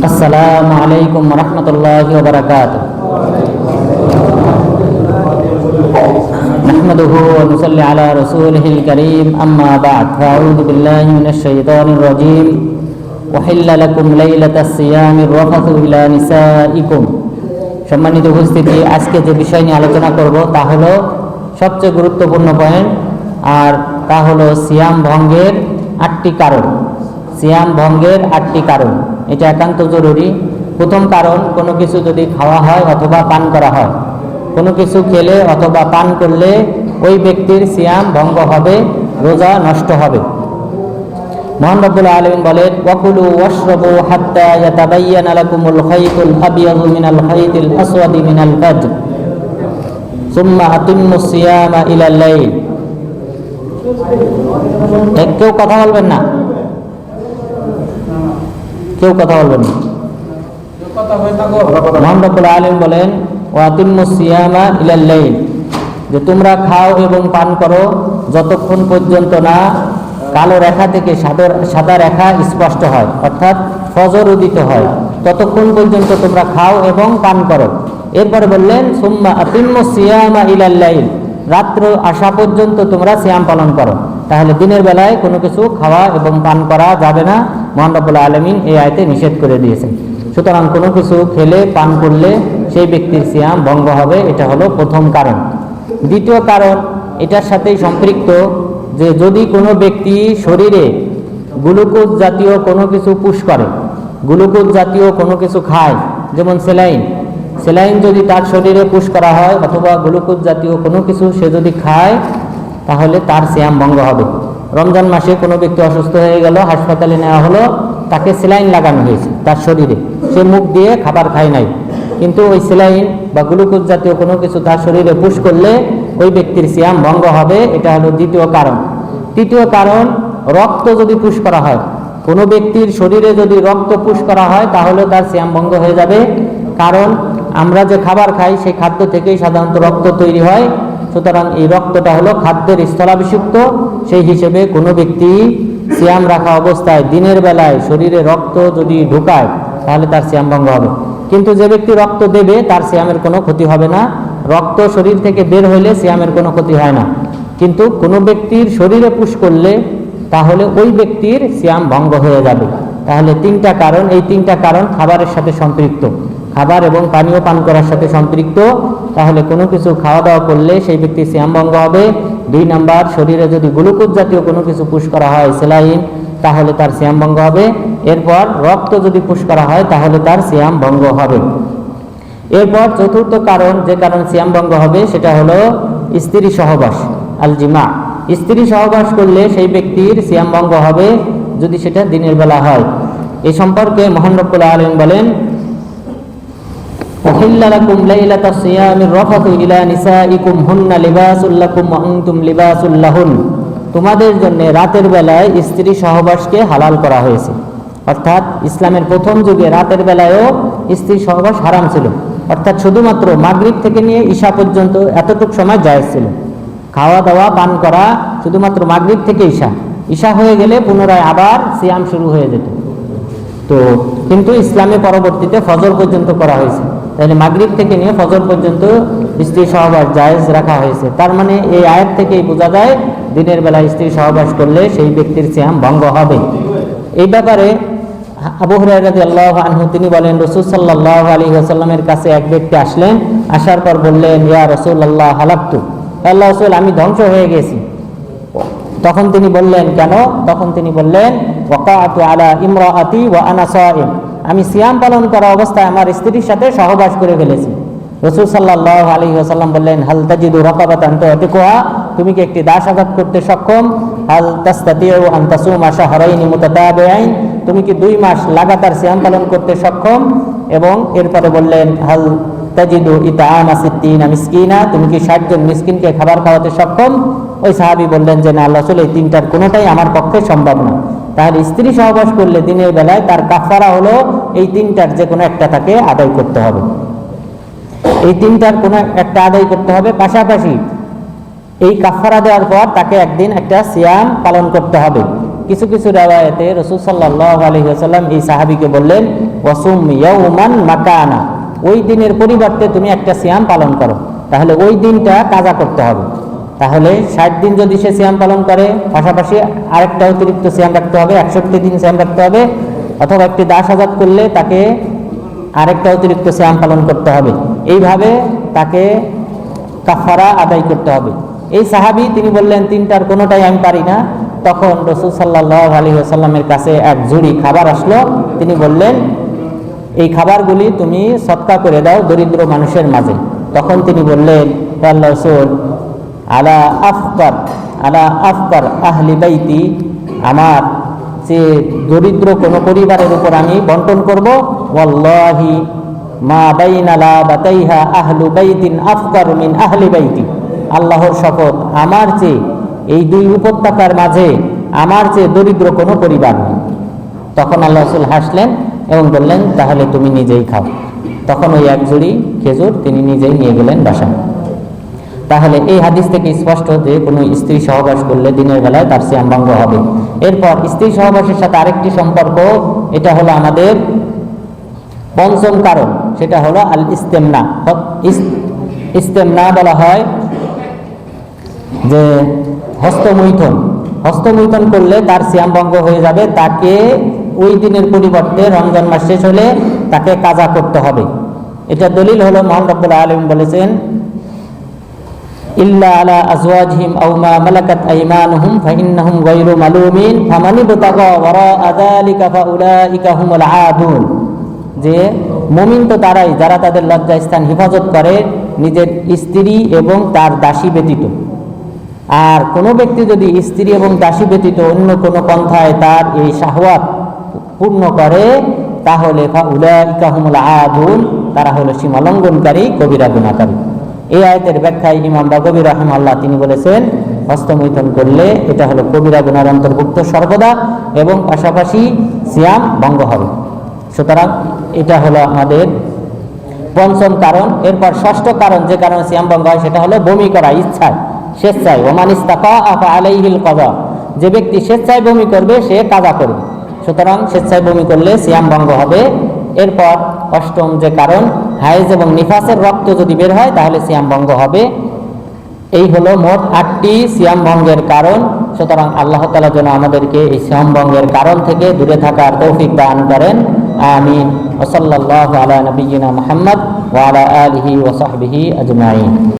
আসসালামু আলাইকুম ওয়া রাহমাতুল্লাহি ওয়া বারাকাতুহু। নাহমাদুহু ওয়া নুসাল্লি আলা রাসূলিহিল কারীম, আম্মা বা'দ। আউযু বিল্লাহি মিনাশ শাইতানির রাজীম। উহিল্লা লাকুম লাইলাতাস সিয়ামির রাফাথু ইলা নিসাইকুম। সম্মানিত উপস্থিতি, আজকে যে বিষয় নিয়ে আলোচনা করব তা হলো সবচেয়ে গুরুত্বপূর্ণ পয়েন্ট, আর তা হলো সিয়াম ভঙ্গের 8টি কারণ। সিয়াম ভঙ্গের 8টি কারণ, এটা একান্ত জরুরি। প্রথম কারণ, কোনো কিছু যদি খাওয়া হয় অথবা পান করা হয়, কোনো কিছু খেলে অথবা পান করলে ওই ব্যক্তির সিয়াম ভঙ্গ হবে, রোজা নষ্ট হবে। মহান রব্বুল আলামিন বলেন, ওয়াকুলু ওয়াশরাবু হাত্তা ইয়াতাবায়্যানা লাকুমুল খাইতুল আবয়াযু মিনাল খাইতিল আসওয়াদি মিনাল ফাজর সুম্মা আতিম্মুস সিয়ামা ইলাল লাইল। কেউ কথা বলবেন না, কেউ কথা বলবেন না। মহান রব্বুল আলামিন বলেন, ওয়াতিম্মুস সিয়ামা ইলাল লাইল, যে তোমরা খাও এবং পান করো যতক্ষণ পর্যন্ত না কালো রেখা থেকে সাদা রেখা স্পষ্ট হয়, অর্থাৎ ফজর উদিত হয়, ততক্ষণ পর্যন্ত তোমরা খাও এবং পান করো। এরপরে বললেন, সুম্মা আতিম্মুস সিয়ামা ইলাল লাইল, রাত্র আসা পর্যন্ত তোমরা সিয়াম পালন করো। তাহলে দিনের বেলায় কোনো কিছু খাওয়া এবং পান করা যাবে না, মহান রব্বুল আলামিন এই আয়াতে নিষেধ করে দিয়েছেন। সুতরাং কোনো কিছু খেলে পান করলে সেই ব্যক্তির সিয়াম ভঙ্গ হবে, এটা হলো প্রথম কারণ। দ্বিতীয় কারণ এটার সাথেই সম্পৃক্ত, যে যদি কোনো ব্যক্তি শরীরে গ্লুকোজ জাতীয় কোনো কিছু পুশ করে, গ্লুকোজ জাতীয় কোনো কিছু খায়, যেমন সেলাইন যদি তার শরীরে পুশ করা হয় অথবা গ্লুকোজ জাতীয় কোনো কিছু সে যদি খায়, তাহলে তার সিয়াম ভঙ্গ হবে। রমজান মাসে কোনো ব্যক্তি অসুস্থ হয়ে গেল, হাসপাতালে নেওয়া হলো, তাকে সেলাইন লাগানো হয়েছে তার শরীরে, সে মুখ দিয়ে খাবার খায় নাই, কিন্তু ওই সেলাইন বা গ্লুকোজ জাতীয় কোনো কিছু তার শরীরে পুশ করলে ওই ব্যক্তির সিয়াম ভঙ্গ হবে, এটা হলো দ্বিতীয় কারণ। তৃতীয় কারণ, রক্ত যদি পুশ করা হয়, কোনো ব্যক্তির শরীরে যদি রক্ত পুশ করা হয় তাহলে তার সিয়াম ভঙ্গ হয়ে যাবে। কারণ আমরা যে খাবার খাই সেই খাদ্য থেকেই সাধারণত রক্ত তৈরি হয়, সুতরাং এই রক্তটা হলো খাদ্যের স্থলাভিষিক্ত, সেই হিসেবে কোনো ব্যক্তি সিয়াম রাখা অবস্থায় দিনের বেলায় শরীরে রক্ত যদি ঢুকায় তাহলে তার সিয়াম ভঙ্গ হবে। কিন্তু যে ব্যক্তি রক্ত দেবে তার সিয়ামের কোনো ক্ষতি হবে না, রক্ত শরীর থেকে বের হইলে সিয়ামের কোনো ক্ষতি হয় না। কিন্তু কোনো ব্যক্তির শরীরে পুশ করলে তাহলে ওই ব্যক্তির সিয়াম ভঙ্গ হয়ে যাবে। তাহলে 3টা কারণ, এই 3টা কারণ খাবারের সাথে সম্পৃক্ত, খাবার এবং পানীয় পান করার সাথে সম্পৃক্ত। তাহলে কোনো কিছু খাওয়া দাওয়া করলে সেই ব্যক্তির সিয়াম ভঙ্গ হবে। 2 নাম্বার, শরীরে যদি গ্লুকোজ জাতীয় কোনো কিছু পুশ করা হয়, সেলাইন, তাহলে তার সিয়াম ভঙ্গ হবে। এরপর রক্ত যদি পুশ করা হয় তাহলে তার সিয়াম ভঙ্গ হবে। এরপর চতুর্থ কারণ, যে কারণ সিয়াম ভঙ্গ হবে, সেটা হলো স্ত্রী সহবাস, আল জিমা। স্ত্রী সহবাস করলে সেই ব্যক্তির সিয়াম ভঙ্গ হবে যদি সেটা দিনের বেলা হয়। এই সম্পর্কে মহান রব্বুল আলামিন বলেন, উহিল্লা লাকুম লাইলাতাস সিয়ামির রাফাথু ইলা নিসাইকুম হুন্না লিবাসুল লাকুম ওয়া আনতুম লিবাসুল লাহুন, তোমাদের জন্য রাতের বেলায় স্ত্রী সহবাসকে হালাল করা হয়েছে। অর্থাৎ ইসলামের প্রথম যুগে রাতের বেলায়ও স্ত্রী সহবাস হারাম ছিল, অর্থাৎ শুধুমাত্র মাগরিব থেকে নিয়ে ঈশা পর্যন্ত এতটুক সময় জায়েজ ছিল। খাওয়া দাওয়া পান করা শুধুমাত্র মাগরিব থেকে ঈশা হয়ে গেলে পুনরায় আবার সিয়াম শুরু হয়ে যেত। তো কিন্তু ইসলামে পরবর্তীতে ফজর পর্যন্ত করা হয়েছে, তাহলে মাগরিব থেকে নিয়ে ফজর পর্যন্ত স্ত্রী সহবাস জায়েজ রাখা হয়েছে। তার মানে এই আয়াত থেকেই বোঝা যায় দিনের বেলা স্ত্রী সহবাস করলে সেই ব্যক্তির সিয়াম ভঙ্গ হবে। এই ব্যাপারে আবু হুরায়রা রাদিয়াল্লাহু আনহু তিনি বলেন, রাসূল সাল্লাল্লাহু আলাইহি ওয়াসাল্লামের কাছে এক ব্যক্তি আসলেন, আসার পর বললেন, ইয়া রাসূলুল্লাহ হালাকতু, আল্লাহর রাসূল আমি ধ্বংস হয়ে গেছি। তখন তিনি বললেন, কেন? তখন তিনি বললেন, ওয়াকাতু আলা ইমরাআতি ওয়া আনা সাইম, আমি সিয়াম পালন করা অবস্থায় আমার স্ত্রীর সাথে সহবাস করে ফেলেছি। রাসূল সাল্লাল্লাহু আলাইহি ওয়াসাল্লাম বললেন, হাল তাজিদু রাকাবাতান তুতিকুহা, তুমি কি একটি দাস আজাদ করতে সক্ষম? হাল তাস্তাতিউ আন তাসুমা শাহরাইনি মুতাতাবিআইন, তুমি কি 2 মাস লাগাতার সিয়াম পালন করতে সক্ষম? এবং এরপরে বললেন, হাল তাজিদু ইতআমা 60 মিসকিনা, তুমি কি 60 জন মিসকিনকে খাবার খাওয়াতে সক্ষম? ওই সাহাবী বললেন যে না আল্লাহ রাসূল, এই 3টার কোনোটাই আমার পক্ষে সম্ভব না। তাহলে স্ত্রী সহবাস করলে দিনের বেলায় তার কাফারা হলো এই 3টার যে কোনো একটা তাকে আদায় করতে হবে, এই 3টার কোনো একটা আদায় করতে হবে। পাশাপাশি এই কাফারা দেওয়ার পর তাকে একদিন একটা সিয়াম পালন করতে হবে। কিছু কিছু রিওয়ায়াতে রাসূল সাল্লাল্লাহু আলাইহি ওয়াসাল্লাম এই সাহাবীকে বললেন ওয়াসুম ইয়াওমান মাকানা, ওই দিনের পরিবর্তে তুমি একটা সিয়াম পালন করো। তাহলে ওই দিনটা কাজা করতে হবে। তাহলে 60 দিন যদি সে সিয়াম পালন করে, পাশাপাশি আরেকটা অতিরিক্ত সিয়াম রাখতে হবে, 61 দিন সিয়াম রাখতে হবে, অথবা একটি দাস আজাদ করলে তাকে আরেকটা অতিরিক্ত সিয়াম পালন করতে হবে। এইভাবে তাকে কাফারা আদায় করতে হবে। এই সাহাবী তিনি বললেন তিনটার কোনোটাই আমি পারি না। তখন রাসূল সাল্লাল্লাহু আলাইহি ওয়াসাল্লামের কাছে এক ঝুড়ি খাবার আসলো। তিনি বললেন এই খাবারগুলি তুমি সদকা করে দাও দরিদ্র মানুষের মাঝে। তখন তিনি বললেন আল্লাহর রাসূল আলা আফকার আহলি বাইতি, আমার যে দরিদ্র কোনো পরিবারের উপর আমি বন্টন করব। ওয়াল্লাহি মা বাইনা লাবাতাইহা আহলু বাইতিন আফকার মিন আহলি বাইতি, আল্লাহর শপথ আমার চেয়ে এই দুই উপত্যকার মাঝে আমার চেয়ে দরিদ্র কোনো পরিবার নেই। তখন আল্লাহ রাসূল হাসলেন এবং বললেন তাহলে তুমি নিজেই খাও। তখন ওই এক ঝুড়ি খেজুর তিনি নিজেই নিয়ে গেলেন বাসায়। তাহলে এই হাদিস থেকে স্পষ্ট যে কোনো স্ত্রী সহবাস করলে দিনের বেলায় তার সিয়াম ভঙ্গ হবে। এরপর স্ত্রী সহবাসের সাথে আরেকটি সম্পর্ক, এটা হলো আমাদের পঞ্চম কারণ, সেটা হলো আল ইস্তেমনা। ইস্তেমনা বলা হয় যে হস্তমৈথুন করলে তার সিয়াম ভঙ্গ হয়ে যাবে। তাকে ওই দিনের পরিবর্তে রমজান মাস শেষ হলে তাকে কাজা করতে হবে। এটা দলিল হলো মহান রব্বুল আলামিন বলেছেন ইল্লা আলা আজওয়াজিহিম আও মা মালাকাত আইমানুহুম ফাইন্নাহুম গায়রু মালুমিন ফামান ইবতাগা ওয়ারাআ যালিকা ফাউলাইকা হুমুল আদুন, যে মুমিন তো তারাই যারা তাদের লজ্জাস্থান হেফাজত করে নিজের স্ত্রী এবং তার দাসী ব্যতীত। আর কোনো ব্যক্তি যদি স্ত্রী এবং দাসী ব্যতীত অন্য কোনো পন্থায় তার এই শাহওয়াত পূর্ণ করে তাহলে ফাউলাইকা হুমুল আদুন, তারা হলো সীমালঙ্ঘনকারী, কবিরা গুনাহকারী। এই আয়াতের ব্যাখ্যায় ইমাম বাগবী রাহিমাহুল্লাহ তিনি বলেছেন হস্তমৈথুন করলে এটা হলো কবিরা গুনার অন্তর্ভুক্ত সর্বদা, এবং পাশাপাশি সিয়াম ভঙ্গ হবে। সুতরাং এটা হলো আমাদের পঞ্চম কারণ। এরপর ষষ্ঠ কারণ যে কারণে সিয়াম ভঙ্গ হয় সেটা হলো বমি করা ইচ্ছায়, স্বেচ্ছায়। ওমান ইস্তাকা আফা আলাইহিল কাযা, যে ব্যক্তি স্বেচ্ছায় বমি করবে সে কাযা করবে। সুতরাং স্বেচ্ছায় বমি করলে সিয়াম ভঙ্গ হবে। এরপর অষ্টম যে কারণ, হায়েজ এবং নিফাসের রক্ত যদি বের হয় তাহলে সিয়াম ভঙ্গ হবে। এই হলো মোট 8টি সিয়াম ভঙ্গের কারণ। সুতরাং আল্লাহ তাআলা যেন আমাদেরকে এই সিয়াম ভঙ্গের কারণ থেকে দূরে থাকার তৌফিক দান করেন। আমিন। ওয়া সাল্লাল্লাহু আলা নবিয়িনা মুহাম্মদ ওয়া আলা আলিহি ওয়া সাহবিহি আজমাইন।